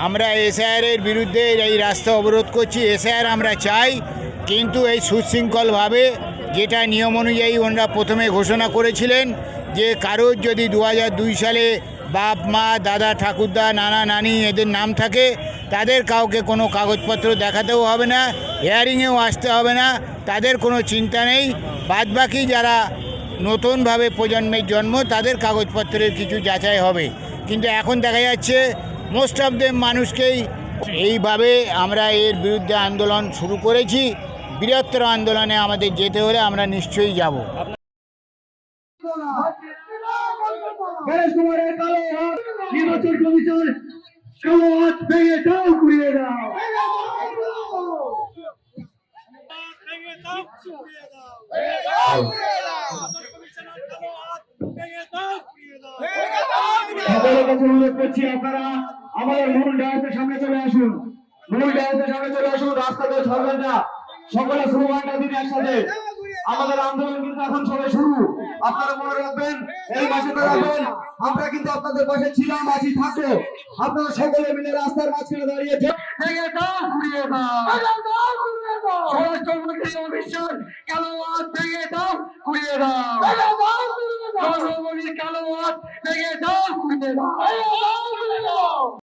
আমরা এসআইআরের বিরুদ্ধে এই রাস্তা অবরোধ করছি। এসআইআর আমরা চাই, কিন্তু এই সুশৃঙ্খলভাবে, যেটা নিয়ম অনুযায়ী ওনারা প্রথমে ঘোষণা করেছিলেন যে কারোর যদি 2002 সালে বাপ মা দাদা ঠাকুরদা নানা নানি এদের নাম থাকে, তাদের কাউকে কোনো কাগজপত্র দেখাতেও হবে না, হিয়ারিংয়েও আসতে হবে না, তাদের কোনো চিন্তা নেই। বাদবাকি যারা নতুনভাবে প্রজন্মের জন্ম, তাদের কাগজপত্রের কিছু যাচাই হবে। কিন্তু এখন দেখা যাচ্ছে মোস্ট অফ দেম মানুষকেই এইভাবে আমরা এর বিরুদ্ধে আন্দোলন শুরু করেছি। বৃহত্তর আন্দোলনে আমাদের যেতে হলে আমরা নিশ্চয়ই যাব। অনুরোধ করছি, আপনারা আমাদের মূল ডায়াসের সামনে চলে আসুন। মূল ডায়াসের সামনে চলে আসুন, রাস্তাতে চলবেন না। সকলে স্লোগানটা দিন একসাথে। আমাদের আন্দোলন কিন্তু এখন সবে শুরু। আপনারা মনে রাখবেন, এই মাসে রাখবেন, আমরা কিন্তু আপনাদের পাশে ছিলাম, আছি, থাকবো। আপনারা সকলে মিলে রাস্তার মাঝখানে দাঁড়িয়ে স্বরাষ্ট্রমন্ত্রী অমিত শাহ কালো হাত ভেঙে দাও, ঘুরিয়ে দাও। কালো হাত ভেঙে দাও, ঘুরিয়ে দাও।